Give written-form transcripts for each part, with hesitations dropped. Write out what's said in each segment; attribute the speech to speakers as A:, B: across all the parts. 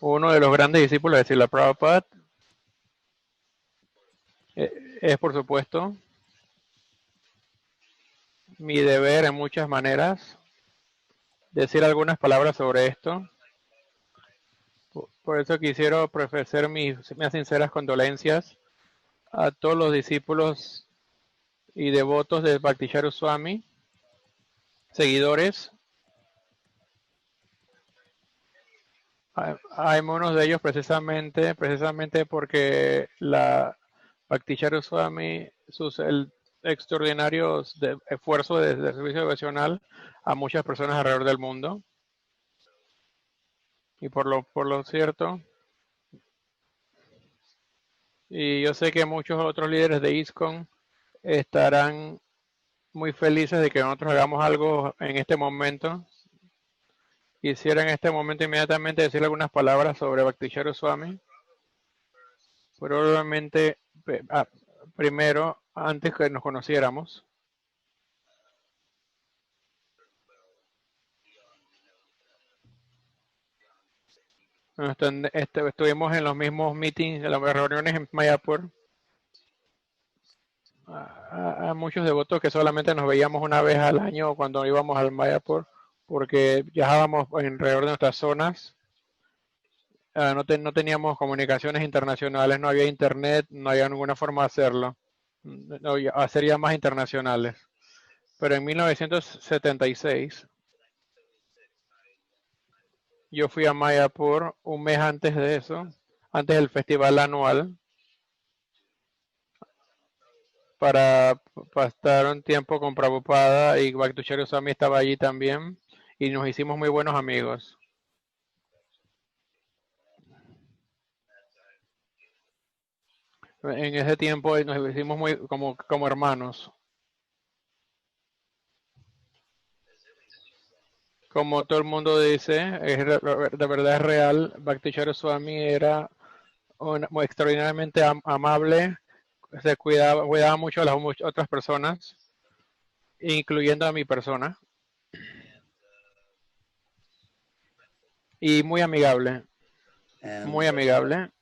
A: Uno de los grandes discípulos de Srila Prabhupada es, por supuesto, mi deber en muchas maneras decir algunas palabras sobre esto. Por eso quisiera ofrecer mis sinceras condolencias a todos los discípulos y devotos de Bhaktisiddhanta Swami, seguidores. Hay unos de ellos precisamente porque la Bhaktisiddhanta Swami, el extraordinario esfuerzo de servicio devocional a muchas personas alrededor del mundo. Y por lo cierto, y yo sé que muchos otros líderes de ISKCON estarán muy felices de que nosotros hagamos algo en este momento. Quisiera en este momento inmediatamente decir algunas palabras sobre Bhaktisiddhanta Swami. Probablemente primero, antes que nos conociéramos. Estuvimos en los mismos meetings, en las reuniones en Mayapur. Hay muchos devotos que solamente nos veíamos una vez al año cuando íbamos al Mayapur, porque viajábamos alrededor de nuestras zonas. No teníamos comunicaciones internacionales, no había internet, no había ninguna forma de hacerlo. Sería más internacionales. Pero en 1976 yo fui a Mayapur un mes antes de eso, antes del festival anual, para estar un tiempo con Prabhupada, y Bhaktisiddhanta Swami estaba allí también y nos hicimos muy buenos amigos. En ese tiempo nos hicimos muy como hermanos. Como todo el mundo dice, de verdad es real. Bhaktisiddhanta Swami era muy extraordinariamente amable, se cuidaba mucho a las otras personas, incluyendo a mi persona, y muy amigable, muy amigable.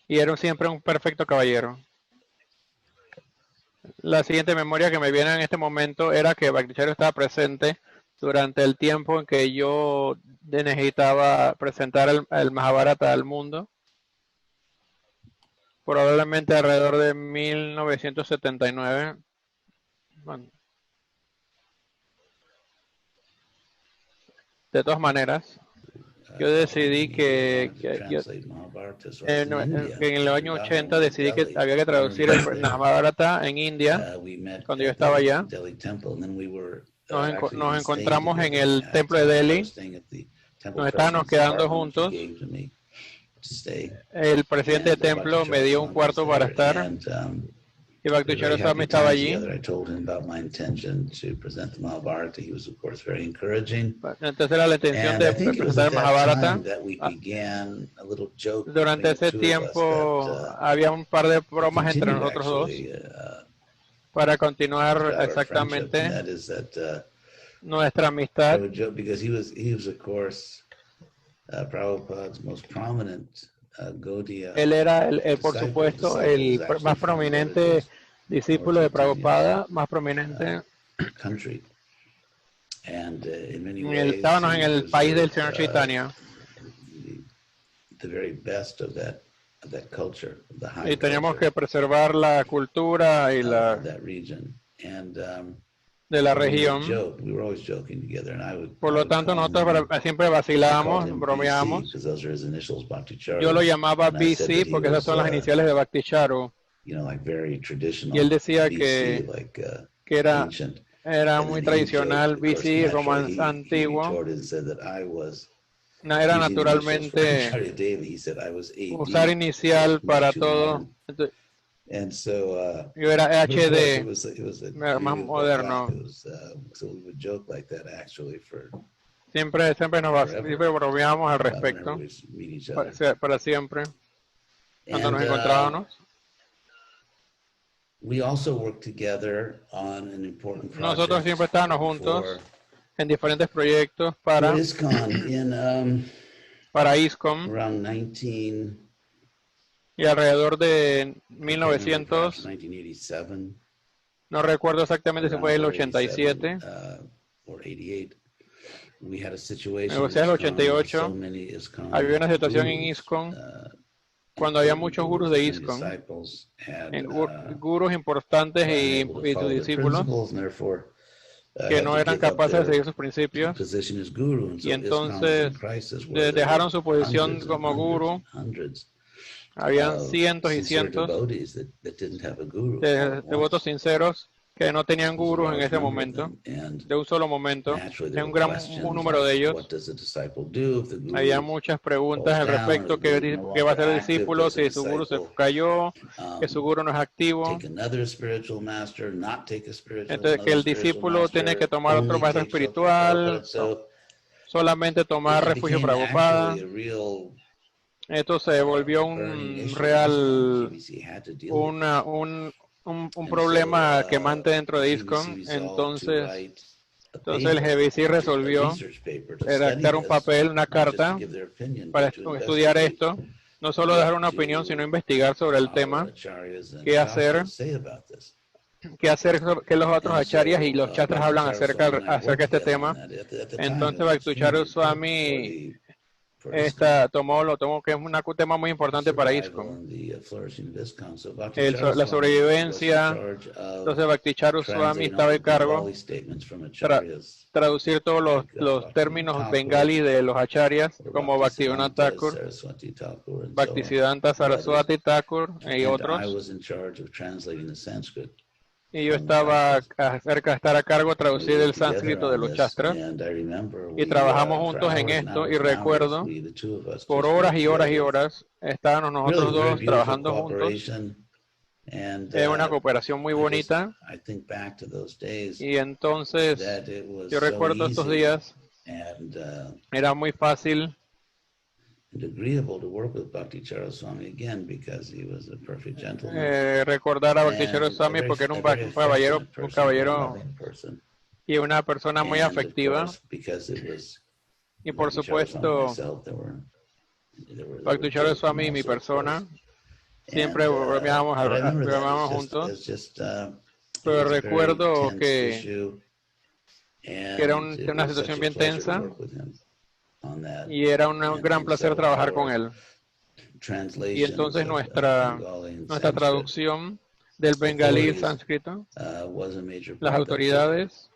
A: Y era siempre un perfecto caballero. La siguiente memoria que me viene en este momento era que Bhaktisiddhanta estaba presente durante el tiempo en que yo necesitaba presentar el Mahabharata al mundo, probablemente alrededor de 1979. Bueno, de todas maneras, yo decidí que en el año 80 decidí que había que traducir el Mahabharata en India. Cuando yo estaba allá, nos encontramos en el templo de Delhi, nos estábamos quedando juntos. El presidente del templo me dio un cuarto para estar, y Bhaktisiddhanta Swami estaba allí. Entonces era la intención de presentar el Mahabharata. Durante ese tiempo había un par de bromas entre nosotros dos para continuar exactamente nuestra amistad. Él era, por supuesto, el más prominente discípulo de Prabhupada, más prominente. Estábamos en el país del señor Chaitanya. Y teníamos que preservar la cultura y de la región. Por lo tanto, nosotros siempre vacilábamos, bromeábamos. Yo lo llamaba BC porque esas son las iniciales de Bhaktisiddhanta. Y él decía que era muy tradicional, BC, como antiguo. Era naturalmente usar inicial para todo. Yo era HD, más moderno. Siempre bromeábamos al respecto, para siempre, cuando nos encontrábamos. Nosotros siempre estábamos juntos en diferentes proyectos para ISKCON
B: around 19,
A: y alrededor de
B: I can't remember, perhaps
A: 1900,
B: 1987,
A: no recuerdo exactamente si fue el
B: around
A: 87,
B: 87, or 88. We had a situation
A: o
B: in
A: sea, el
B: ISKCON with so
A: 88,
B: many ISKCON
A: había una situación en
B: gurus,
A: ISKCON cuando había
B: important
A: muchos gurus
B: gurus
A: de
B: and
A: ISKCON,
B: disciples had
A: gurus importantes
B: were unable to
A: y sus
B: follow their
A: discípulos
B: principles and therefore
A: que
B: had
A: no
B: to
A: eran
B: give up
A: capaces de seguir
B: their
A: sus principios
B: position as guru, and
A: y
B: so ISKCON was in
A: entonces
B: crisis where there were
A: dejaron su posición
B: hundreds and
A: como
B: hundreds
A: guru.
B: and hundreds
A: Habían
B: of
A: cientos y
B: sincere
A: cientos
B: devotees that didn't have a guru all
A: de
B: at
A: devotos
B: once.
A: sinceros que no tenían
B: It was a
A: gurus en
B: large
A: ese
B: number of
A: momento,
B: them, and
A: de un solo momento.
B: naturally
A: Es
B: there
A: un
B: were
A: gran
B: questions
A: número de
B: like,
A: ellos.
B: what does a disciple do if the
A: Había
B: guru
A: muchas preguntas
B: falls
A: al
B: down, or
A: respecto,
B: the guru is no
A: qué va a
B: longer
A: hacer el
B: active?
A: discípulo
B: Does a
A: si su guru se
B: disciple
A: cayó, que su guru no es activo.
B: take another spiritual master, not take
A: Entonces, que
B: another
A: el
B: spiritual
A: discípulo tiene que
B: master,
A: tomar otro
B: only
A: maestro
B: take Shakti Prabhupada?
A: espiritual,
B: So
A: solamente tomar
B: it
A: refugio
B: became
A: Prabhupada.
B: actually a real
A: Esto se volvió
B: burning
A: un
B: issue in ISKCON.
A: real,
B: GBC had to deal with it.
A: un
B: And
A: problema
B: so
A: quemante dentro de
B: GBC
A: ISKCON.
B: resolved to write a
A: Entonces el
B: paper,
A: GBC
B: a
A: resolvió
B: research paper to study
A: redactar un
B: this,
A: papel, una
B: not just to
A: carta
B: give their opinion,
A: para
B: but to
A: estudiar
B: investigate
A: esto. No solo dar una
B: what
A: opinión, sino
B: do
A: investigar sobre el
B: our
A: tema,
B: acharyas and
A: qué hacer,
B: shastras say about this.
A: qué los otros
B: And
A: acharyas y
B: so
A: los chastras hablan
B: Bhaktacharya Swami and I
A: acerca de
B: worked
A: este
B: together on
A: tema.
B: that. At the time,
A: Entonces
B: it was extremely
A: Bhaktacharya
B: important
A: Swami
B: for ISKCON,
A: lo tomó que es un tema muy
B: the
A: importante para
B: survival
A: ISKCON.
B: and the flourishing of ISKCON. So Bhaktacharya
A: La
B: Swami was in
A: sobrevivencia.
B: charge of
A: Entonces Bhaktacharya Swami
B: translating all
A: estaba
B: the
A: a cargo
B: Bengali statements from
A: tra
B: acharyas
A: traducir todos
B: like
A: los
B: Bhaktivinoda
A: términos
B: Thakur
A: bengali de los acharyas,
B: or
A: como Bhaktivinoda
B: Bhaktisiddhanta
A: Thakur,
B: Saraswati Thakur and so on,
A: Bhaktisiddhanta
B: and others.
A: Saraswati Thakur y
B: And I
A: otros.
B: was in charge of translating the Sanskrit.
A: Y yo estaba estar a cargo de traducir el sánscrito de los chastras. Y trabajamos juntos en esto. Y recuerdo, por horas y horas y horas, estábamos nosotros dos trabajando juntos. Es una cooperación muy bonita. Y entonces, yo recuerdo estos días, era muy fácil
B: and agreeable to work with Bhaktacharya Swami again because he was a perfect gentleman.
A: Recordar a Bhaktacharya Swami porque era un caballero y una persona muy afectiva. Y por supuesto, Bhaktacharya Swami y mi persona siempre bromeábamos juntos. Pero recuerdo que era una situación bien tensa. Y era un gran placer trabajar con él. Y entonces nuestra traducción del bengalí sánscrito, las autoridades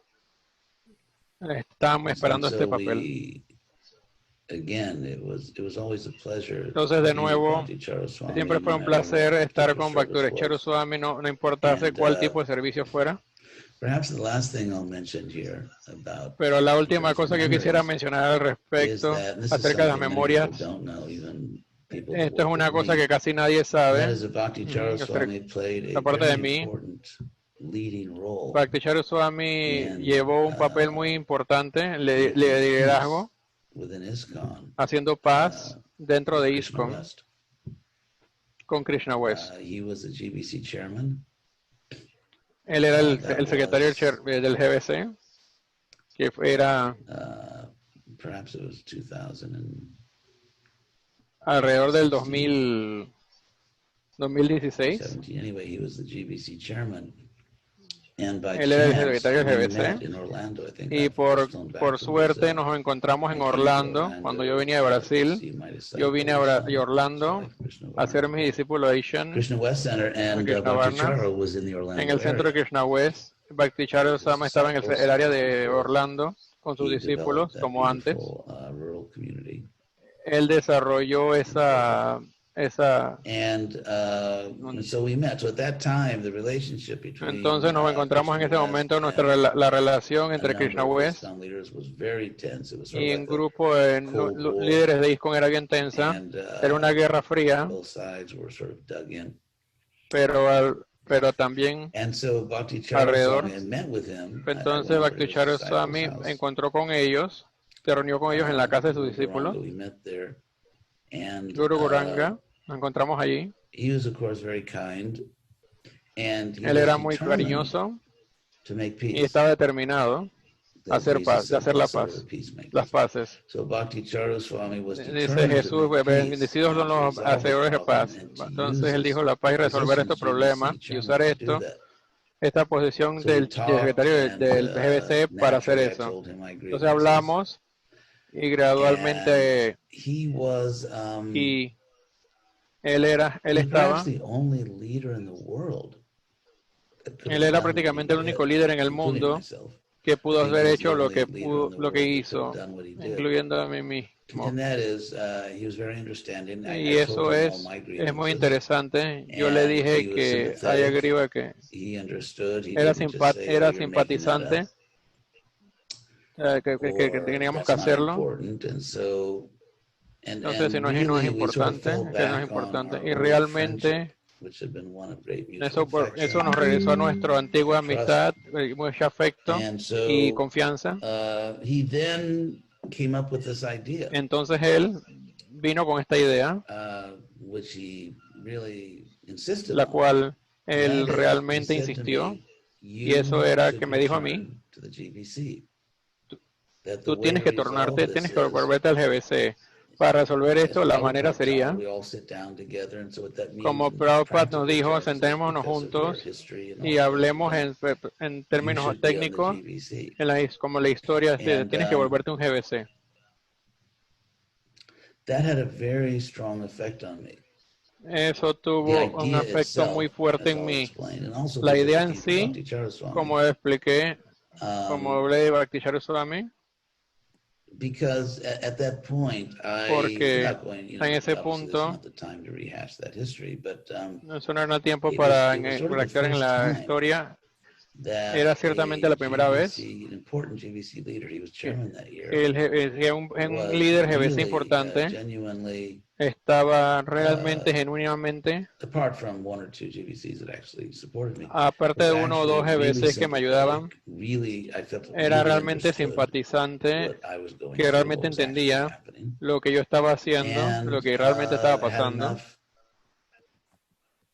A: estaban esperando este papel. Entonces de nuevo, siempre fue un placer estar con Bhaktacharya Swami, no importase cuál tipo de servicio fuera. Pero la última cosa que yo quisiera mencionar al respecto, acerca de las memorias, esto es una cosa que casi nadie sabe, aparte de mí. Bhaktacharya Swami llevó un papel muy importante en liderazgo, haciendo paz dentro de ISKCON con Krishna West. Él era el secretario del GBC, que era alrededor del 2016. Él era el secretario del GBC y por suerte nos encontramos en Orlando cuando yo venía de Brasil. Yo vine a Orlando a ser mi discípulo de Ishan en el centro de Krishna West. Bhaktacharya Swami estaba en el área de Orlando con sus discípulos como antes. Él desarrolló esa entonces nos encontramos en ese momento. La relación entre Krishna West y un grupo de líderes de ISKCON era bien tensa. Era una guerra fría, pero también alrededor. Entonces Bhaktacharya Swami encontró con ellos, se reunió con ellos en la casa de sus discípulos. Guru Gauranga, nos encontramos allí. Él era muy cariñoso y estaba determinado hacer paz, de hacer la paz, las paces.
B: So Bhakti Charaswami was
A: Dice
B: determined to
A: Jesús,
B: make peace
A: bendecidos son
B: and to
A: los
B: resolve the
A: hacedores de
B: problem
A: paz.
B: and to
A: Entonces
B: use
A: él dijo
B: his
A: la paz y resolver
B: position
A: estos
B: as
A: problemas
B: GBC
A: y
B: chairman
A: usar
B: to do
A: esto,
B: that.
A: esta posición
B: So we
A: del
B: talked
A: secretario
B: and
A: del GBC para hacer
B: naturally I
A: eso.
B: told him I agree
A: Entonces
B: with this.
A: hablamos y
B: And
A: gradualmente
B: he was
A: y él
B: he was perhaps
A: estaba,
B: the only leader in the world that could
A: él
B: have
A: era
B: done what he
A: prácticamente el único
B: did,
A: líder en el
B: including
A: mundo
B: myself.
A: que
B: I
A: pudo
B: think
A: haber
B: he's the
A: hecho
B: only leader in the
A: lo que
B: world that could have
A: hizo,
B: done what he did.
A: incluyendo a mí mismo.
B: And that is, he was very understanding.
A: Y
B: I told
A: eso
B: him all my
A: es muy
B: grievances,
A: interesante. Yo le
B: and
A: dije
B: he was
A: que hay
B: sympathetic.
A: agriba que
B: He understood. He
A: era,
B: didn't just say, "Oh, you're making that
A: simpatizante,
B: up,"
A: que
B: or
A: teníamos que
B: "That's not
A: hacerlo.
B: important." And so,
A: Entonces, si
B: and
A: no es
B: really, we sort of
A: importante,
B: fell
A: que no es
B: back on
A: importante.
B: our
A: Y
B: old friendship,
A: realmente
B: which had been one of great mutual
A: eso
B: affection
A: nos regresó a nuestra antigua
B: and trust.
A: amistad, mucho afecto
B: And
A: y
B: so,
A: confianza.
B: he then came up with this idea,
A: Entonces él vino con esta idea,
B: which he really insisted
A: la
B: on.
A: cual
B: And
A: él
B: that is, he
A: realmente
B: said to
A: insistió,
B: me,
A: y eso era que
B: should
A: me dijo a mí,
B: return to the GBC. That the
A: tú
B: way
A: tienes
B: to
A: que
B: resolve
A: tornarte,
B: this
A: tienes que
B: is,
A: volverte al GBC. Para resolver
B: as
A: esto, la manera
B: Prabhupada taught,
A: sería,
B: we all sit down together, and so what that means
A: como
B: in
A: Prabhupada nos
B: practical
A: dijo,
B: terms is
A: sentémonos
B: because of your
A: juntos
B: history and all
A: y
B: the things you've
A: hablemos
B: done,
A: en
B: you
A: términos
B: should be on the
A: técnicos,
B: GBC.
A: como la historia,
B: And
A: tienes que volverte un GBC.
B: that had a very strong effect on me.
A: Eso
B: The
A: tuvo un
B: idea
A: efecto muy
B: itself,
A: fuerte
B: as
A: en
B: I'll
A: mí.
B: explain, and also
A: La
B: the
A: idea en
B: Vishti
A: sí,
B: Bhakti Charaswami,
A: como expliqué, como hablé de Bhakti Charaswami,
B: because at that point,
A: porque
B: without going,
A: en ese
B: obviously this is
A: punto,
B: not the time to rehash that history, but
A: eso no era tiempo
B: it
A: para
B: was sort of the
A: redactar en
B: first
A: la
B: time
A: historia.
B: that
A: Era ciertamente la primera vez
B: GBC, an important GBC leader, he was
A: que
B: chairman that year,
A: un
B: was
A: líder GBC
B: really
A: importante
B: genuinely,
A: estaba realmente, genuinamente,
B: apart from one or two GBCs that actually supported me,
A: aparte de
B: was
A: uno o dos
B: actually really
A: GBCs que me ayudaban,
B: sympathetic, really, I felt
A: era
B: really
A: realmente
B: understood
A: simpatizante,
B: what I was going
A: que
B: through,
A: realmente
B: what was actually
A: entendía
B: happening,
A: lo que yo estaba haciendo, lo
B: and
A: que realmente estaba
B: had
A: pasando,
B: enough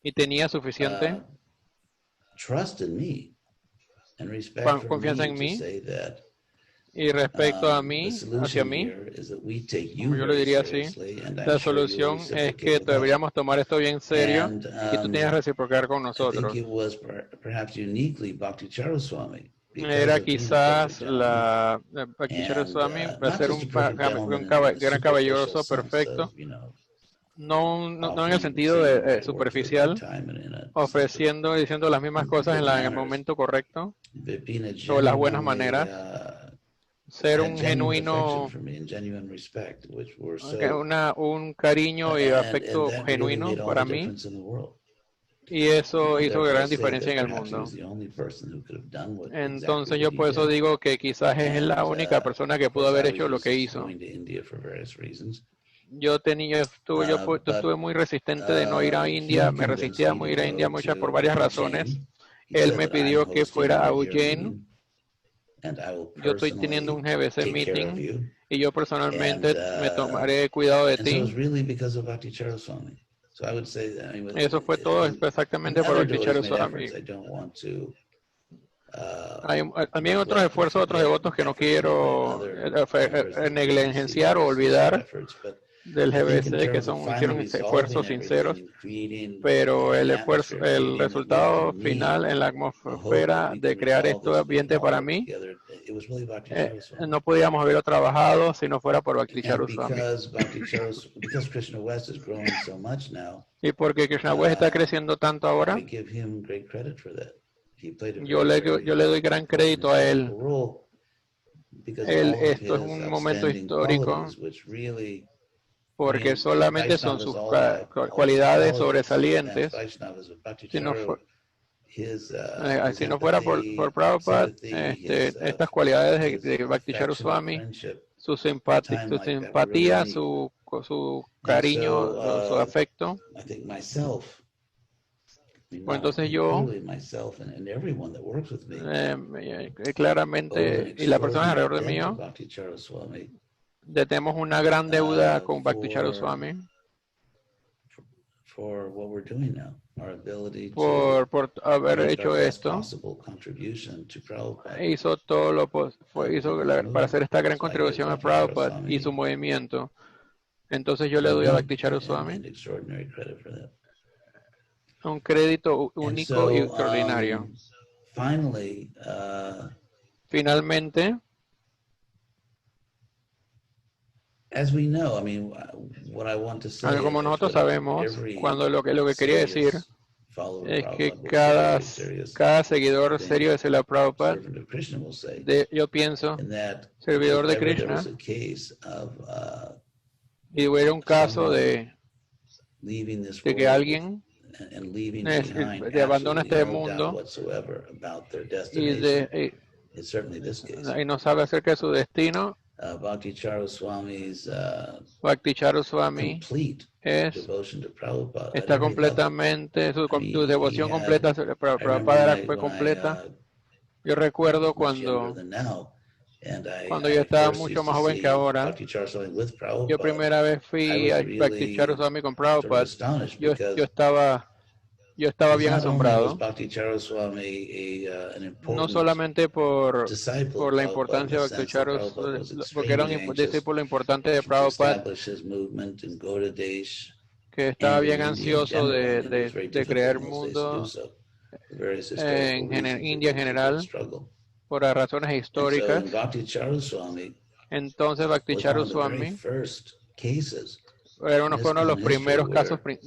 A: y tenía suficiente
B: trust in me and respect for
A: confianza
B: me
A: en
B: to
A: mí
B: say that
A: y respecto a
B: the
A: mí, hacia
B: solution
A: mí,
B: here is that we take you
A: como yo le
B: very
A: diría así,
B: seriously, and I'm
A: la
B: sure you'll
A: solución es
B: reciprocate
A: que
B: with us.
A: deberíamos tomar esto bien serio
B: And
A: y tú tienes que reciprocar con
B: I think
A: nosotros.
B: it was perhaps uniquely Bhakti Charaswami, because
A: Era
B: of being a
A: quizás
B: perfect gentleman,
A: Bhakti Charaswami,
B: and
A: para
B: not
A: ser
B: just a
A: un
B: perfect gentleman in the
A: gran caballeroso
B: superficial sense
A: perfecto,
B: of,
A: no en el
B: offering
A: sentido
B: same
A: de
B: right words at a
A: superficial,
B: right time and in a
A: ofreciendo y diciendo las mismas cosas
B: good
A: en el
B: manners,
A: momento correcto,
B: but being a
A: o las buenas
B: genuinely
A: maneras, ser
B: had
A: un
B: genuine affection
A: genuino,
B: for me and genuine respect, which were
A: un cariño y
B: and
A: afecto
B: that really
A: genuino
B: made all
A: para
B: the
A: mí,
B: difference in the world.
A: y eso
B: And
A: hizo
B: therefore I
A: gran
B: say
A: diferencia
B: that
A: en el
B: perhaps he
A: mundo.
B: was the only person who could have done
A: Entonces
B: exactly
A: yo
B: what he
A: por eso
B: did.
A: digo que quizás es la
B: And
A: única persona que
B: of
A: pudo
B: course,
A: haber
B: I
A: hecho
B: was
A: lo que
B: resisting
A: hizo.
B: going to India for various reasons.
A: Yo estuve muy resistente de no ir a India,
B: He
A: me
B: convinced
A: resistía a
B: me to
A: ir a India
B: go
A: por
B: to
A: varias razones.
B: Ujjain. He
A: Él
B: said
A: me
B: that I'm
A: pidió que
B: hosting
A: fuera a
B: your
A: Ujjain.
B: meeting, and I will
A: Yo estoy teniendo un
B: personally
A: GBC
B: take care of
A: meeting
B: you.
A: y yo
B: And,
A: personalmente me tomaré cuidado de
B: and so it was
A: ti.
B: really because of Bhakti Charaswami. So I would say that, I mean,
A: Eso fue todo exactamente por
B: other
A: Bhakti
B: devotees made
A: Charaswami.
B: efforts. I don't want to
A: También otros
B: neglect or
A: esfuerzos, otros
B: forget
A: devotos que no
B: efforts made by
A: quiero
B: other members of the
A: negligenciar o
B: GBC,
A: olvidar
B: sincere efforts, but
A: del
B: I think in
A: GBC, que
B: terms of
A: hicieron
B: finally
A: esfuerzos
B: resolving
A: sinceros,
B: everything and creating
A: pero el
B: an
A: esfuerzo,
B: atmosphere,
A: el
B: creating what gave
A: resultado
B: me
A: final en la
B: the hope that
A: atmósfera
B: we
A: de
B: could
A: crear
B: resolve
A: este
B: this, we can
A: ambiente
B: all
A: para
B: work
A: mí,
B: together. It was really Bhakti Charaswami.
A: no podíamos haberlo trabajado si no fuera por Bhakti
B: And
A: Charaswami.
B: because Krishna West is growing so much now,
A: Y porque Krishna West está creciendo tanto ahora,
B: I give him great credit for that. He played a
A: yo
B: very,
A: le doy gran crédito a él.
B: role because all of
A: Esto es
B: his
A: un momento
B: outstanding
A: histórico
B: qualities, which really,
A: porque solamente son
B: Vaishnava
A: sus
B: is all about
A: cualidades
B: politics, advanced
A: sobresalientes.
B: Vaishnava, but Bhakti
A: Si no,
B: Chara, his
A: si no fuera por
B: empathy,
A: Prabhupada,
B: sympathy, his,
A: estas cualidades
B: his
A: de Bhakti
B: affectionate
A: Charaswami,
B: friendship,
A: su
B: time like that we really
A: simpatía,
B: need.
A: su
B: And
A: cariño,
B: so,
A: su afecto.
B: I think myself,
A: Pues entonces yo,
B: clearly myself and everyone that works with me,
A: claramente, y las personas alrededor de mí,
B: Bhakti Charaswami,
A: tenemos una gran deuda con Bhakti Charaswami
B: for what we're doing now. our ability to
A: por haber
B: make
A: hecho
B: our best
A: esto.
B: possible contribution to Prabhupada.
A: Hizo todo lo para hacer esta gran
B: So I give
A: contribución a
B: Bhakti Charu
A: Prabhupada
B: Swami
A: y su movimiento. Entonces yo le doy a Bhakti Charu Swami
B: and extraordinary credit for that.
A: un crédito
B: And
A: único y
B: so,
A: extraordinario.
B: finally,
A: Finalmente,
B: as we know, I mean, what I want to say
A: como
B: is
A: nosotros
B: that
A: sabemos,
B: every
A: cuando lo que quería decir
B: serious follower
A: es
B: of
A: que
B: Prabhupada will say,
A: cada
B: serious
A: seguidor serio de Srila Prabhupada,
B: servant of Krishna will say,
A: yo pienso,
B: and that
A: servidor de
B: if ever there
A: Krishna,
B: was a case of
A: y hubiera un caso de
B: leaving this
A: que
B: world
A: alguien
B: and leaving
A: de
B: behind
A: abandona
B: absolutely
A: este
B: no doubt
A: mundo
B: whatsoever about their
A: y,
B: destination, it's certainly this case.
A: y no sabe acerca de su destino.
B: Bhakti Charu Swami's
A: Bhakti Charu Swami
B: complete devotion to Prabhupada at
A: está
B: every level.
A: completamente, su
B: I mean,
A: devoción completa
B: I
A: Prabhupada
B: remember
A: fue
B: when
A: completa.
B: I
A: Yo recuerdo
B: much younger
A: cuando
B: than now, and
A: yo estaba
B: first
A: mucho
B: used
A: más
B: to
A: joven
B: see
A: que ahora.
B: Bhakti Charu Swami with
A: Yo
B: Prabhupada.
A: primera vez
B: I
A: fui
B: was
A: a Bhakti Charu
B: really
A: Swami con
B: sort of
A: Prabhupada.
B: astonished
A: Yo
B: because
A: estaba bien
B: not only was
A: asombrado,
B: Bhakti Charu Swami an
A: no
B: important
A: solamente por
B: disciple
A: la
B: of Prabhupada in
A: importancia
B: the
A: de Bhakti
B: sense that
A: Charu,
B: Prabhupada was
A: porque era un
B: extremely anxious
A: discípulo importante de
B: to
A: Prabhupada,
B: establish his movement in Gauda Desh
A: que estaba
B: and in
A: bien
B: India in
A: ansioso
B: general. And it was very
A: de
B: difficult
A: crear
B: in those days to do
A: mundo
B: so. For various historical reasons,
A: India
B: it
A: en
B: was a great
A: general,
B: struggle.
A: por las razones
B: And so
A: históricas.
B: in Bhakti Charu Swami
A: Entonces Bhakti
B: was
A: Charu
B: one of the very
A: Swami
B: first cases
A: fue
B: in
A: uno de los
B: ISKCON history
A: primeros casos
B: where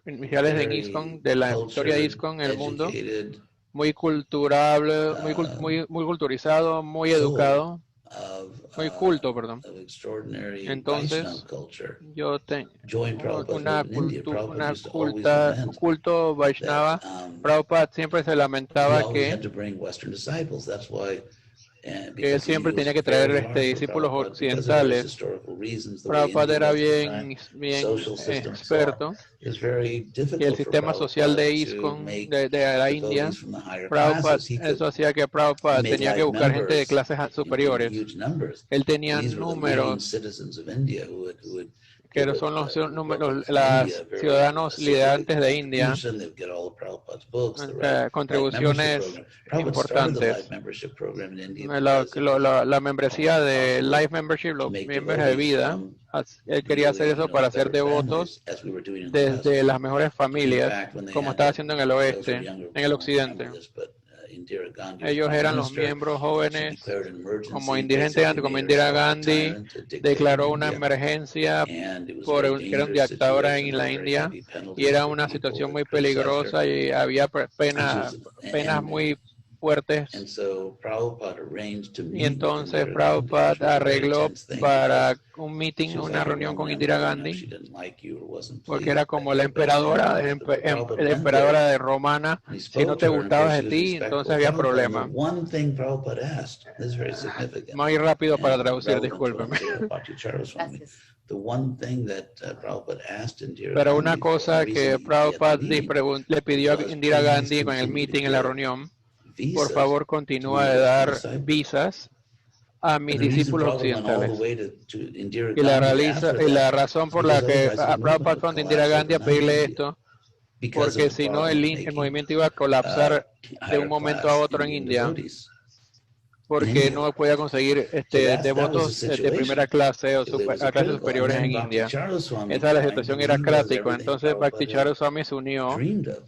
A: iniciales en ISKCON, de la historia de
B: cultured,
A: ISKCON en el mundo,
B: educated
A: muy cultural,
B: uh,
A: muy culturizado, muy
B: soul
A: educado,
B: of
A: muy culto, perdón.
B: extraordinary
A: Entonces,
B: Vaishnava culture
A: yo tengo
B: joined Prabhupada's movement in India. Prabhupada
A: una
B: used to always lament
A: culto Vaishnava.
B: that
A: Prabhupada siempre se
B: he
A: lamentaba
B: always had to bring Western disciples. That's why,
A: que él
B: because he
A: siempre
B: was
A: tenía que traer
B: very hard for
A: discípulos
B: Prabhupada because of various
A: occidentales.
B: historical reasons. The way
A: Prabhupada
B: India
A: era
B: was at the time,
A: bien
B: social system
A: experto.
B: it was very
A: Y el
B: difficult for
A: sistema social de
B: Prabhupada to
A: ISKCON
B: make
A: de la India,
B: devotees from the higher
A: Prabhupada,
B: classes. He
A: eso
B: could
A: hacía que Prabhupada
B: make
A: tenía que
B: like
A: buscar gente de
B: members
A: clases
B: in
A: superiores.
B: huge numbers.
A: Él tenía
B: These were the leading
A: números
B: citizens of India who would
A: que
B: give
A: son los números,
B: from India,
A: los
B: very
A: ciudadanos
B: significant
A: liderantes de India,
B: contribution. They'd get all of Prabhupada's books, the right membership
A: contribuciones
B: program. Prabhupada started the
A: importantes.
B: life membership program in India
A: La,
B: because it was
A: la membresía
B: almost
A: de
B: impossible
A: Life Membership,
B: to
A: los
B: make
A: miembros de
B: devotees
A: vida,
B: from
A: él quería hacer
B: really,
A: eso para hacer
B: better
A: devotos
B: families, as we were doing in the West.
A: desde las mejores
B: In
A: familias,
B: fact, when they
A: como
B: had
A: estaba haciendo en el
B: those who
A: oeste,
B: are younger
A: en el
B: won't remember
A: occidente.
B: this, but Indira Gandhi was
A: Ellos
B: prime
A: eran los
B: minister.
A: miembros
B: She
A: jóvenes,
B: declared an emergency,
A: como indigente
B: basically
A: como
B: made
A: Indira
B: herself a
A: Gandhi,
B: tyrant, a dictator
A: declaró
B: in
A: una
B: India.
A: emergencia
B: And it was a
A: por
B: very
A: que era un
B: dangerous
A: dictador
B: situation.
A: en
B: There
A: la
B: were very
A: India
B: heavy
A: y
B: penalties
A: era
B: for
A: una
B: people
A: situación
B: that
A: muy
B: criticized her.
A: peligrosa y había penas
B: And
A: muy fuertes.
B: so Prabhupada arranged to
A: Y
B: meet with
A: entonces
B: Indira Gandhi, which
A: Prabhupada
B: was a very
A: arregló
B: tense thing
A: para
B: because
A: un
B: she
A: meeting,
B: was
A: una
B: like a
A: reunión con
B: Roman
A: Indira
B: emperor. You know, if
A: Gandhi,
B: she didn't like you or wasn't
A: porque
B: pleased,
A: era como la
B: you had bad
A: emperadora,
B: manners. But Prabhupada
A: la
B: went
A: emperadora
B: there
A: de Romana.
B: and he
A: Si no
B: spoke
A: te
B: to her, and of
A: gustaba
B: course
A: de
B: she was
A: ti, entonces
B: respectful of
A: había
B: Prabhupada. And the
A: problema.
B: one thing Prabhupada asked, this is very significant
A: Muy rápido para
B: and
A: traducir,
B: relevant to
A: discúlpeme.
B: Bhakti Charu Swami. The one thing that Prabhupada asked Indira
A: Pero una
B: Gandhi for, the
A: cosa
B: reason
A: que
B: he had the
A: Prabhupada
B: meeting,
A: le pidió a
B: was
A: Indira
B: please
A: Gandhi con el
B: continue to
A: meeting en la
B: give
A: reunión, por
B: visas
A: favor
B: to
A: continúa
B: my
A: de
B: Western
A: dar
B: disciples.
A: visas a mis
B: And the reason
A: discípulos
B: Prabhupada went all the
A: occidentales.
B: way to Indira
A: Y la,
B: Gandhi to ask for
A: y la
B: that
A: razón
B: is
A: por la
B: because
A: que
B: otherwise the movement
A: Prabhupada
B: would
A: fue a Indira
B: collapse
A: Gandhi a
B: overnight in
A: pedirle
B: India
A: esto,
B: because of
A: porque
B: the
A: si no
B: problem of
A: el
B: making
A: movimiento iba a colapsar de un
B: higher
A: momento a
B: class
A: otro en
B: Indian
A: India,
B: devotees in
A: porque
B: India.
A: no podía conseguir
B: So that was the
A: devotos de primera
B: situation.
A: clase o
B: It was
A: a clases
B: critical. And
A: superiores
B: then
A: en
B: Bhakti
A: India.
B: Charu Swami
A: Esa la
B: joined,
A: situación
B: and
A: era
B: he was
A: crítica.
B: everything
A: Entonces Bhakti
B: Prabhupada
A: Charu
B: had
A: Swami se unió.
B: dreamed of.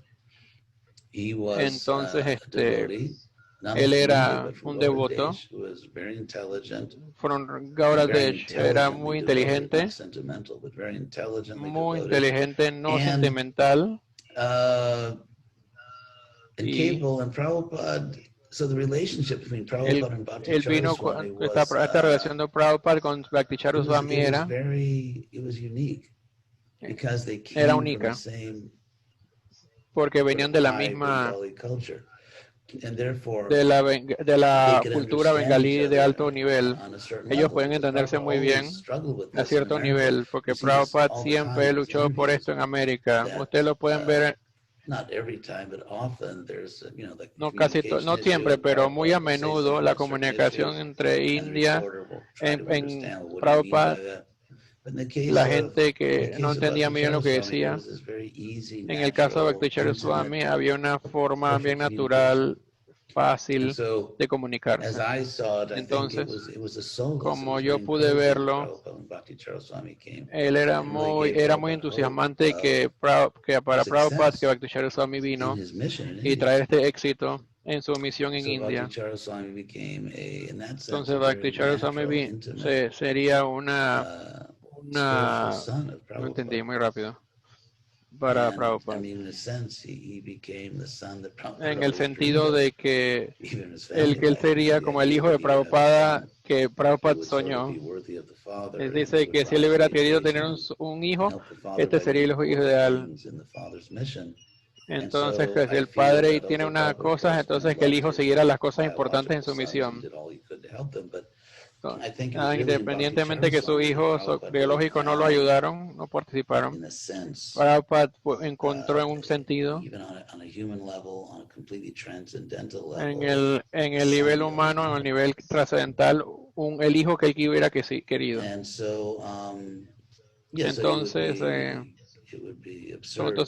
B: He was
A: Entonces
B: a devotee, not
A: él
B: only from India,
A: era
B: but from
A: un
B: Gauda
A: devoto.
B: Desh, who was very intelligent,
A: From
B: and very
A: Gauradesh era
B: intelligently
A: muy
B: devoted,
A: inteligente,
B: not sentimental, but very intelligently
A: muy
B: devoted,
A: inteligente, no
B: and
A: sentimental.
B: and capable. And Prabhupada, so the relationship between Prabhupada and Bhakti
A: Él
B: Charu
A: vino
B: Swami
A: con
B: was,
A: esta relación de Prabhupada con Bhakti Charu Swami
B: it was unique because they came
A: era
B: from the
A: única,
B: same
A: porque
B: sort
A: venían
B: of
A: de la
B: high
A: misma,
B: Bengali culture, and therefore
A: de la
B: they could
A: cultura
B: understand each
A: bengalí de
B: other
A: alto nivel.
B: on a certain
A: Ellos
B: level,
A: pueden
B: because
A: entenderse
B: Prabhupada
A: muy bien
B: always struggled with
A: a
B: this in
A: cierto
B: America.
A: nivel,
B: You
A: porque
B: see this
A: Prabhupada
B: all the time
A: siempre
B: in his
A: luchó por
B: interviews,
A: esto en América.
B: that
A: Ustedes lo pueden ver,
B: not every time, but often there's, the
A: no
B: communication issue,
A: siempre,
B: and
A: pero muy
B: Prabhupada
A: a
B: will say
A: menudo,
B: something
A: la
B: about certain
A: comunicación
B: issues,
A: entre
B: and the
A: India,
B: reporter will try to
A: en
B: understand, well, what do you mean by
A: Prabhupada,
B: that?
A: la gente que no entendía muy bien lo que decía. En el caso de Bhaktacharya Swami había una forma bien natural, fácil de comunicarse. Entonces, como yo pude verlo, él era muy entusiasmante que para Prabhupada que Bhaktacharya Swami vino y traer este éxito en su misión en India. Entonces Bhaktacharya Swami sería no entendí muy rápido, para Prabhupada. En el sentido de que él sería como el hijo de Prabhupada que Prabhupada soñó. Él dice que si él hubiera querido tener un hijo, este sería el hijo ideal. Entonces, que si el padre tiene unas cosas, entonces que el hijo siguiera las cosas importantes en su misión. Independientemente que sus hijos biológicos no lo ayudaron, no participaron, Prabhupada encontró en un sentido, en el nivel humano, en el nivel trascendental, el hijo que él hubiera querido. Entonces,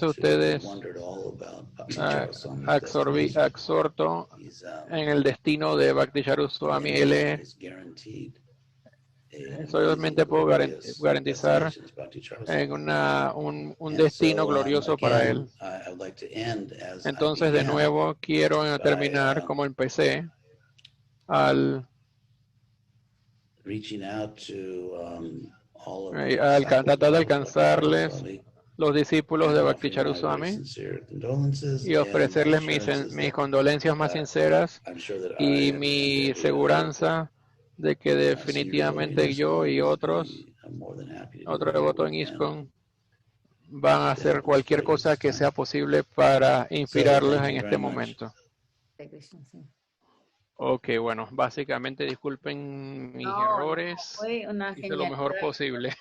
A: ustedes absorto en el destino de Bhaktacharya Swami. Solamente puedo garantizar en un destino glorioso para él. Entonces, de nuevo, quiero terminar como empecé, al tratar de alcanzarles los discípulos de Bhaktacharya Swami y ofrecerles mis condolencias más sinceras y mi seguranza de que definitivamente yo y otros devotos en ISKCON van a hacer cualquier cosa que sea posible para inspirarles en este momento. Ok, bueno, básicamente disculpen mis errores, hice lo mejor posible.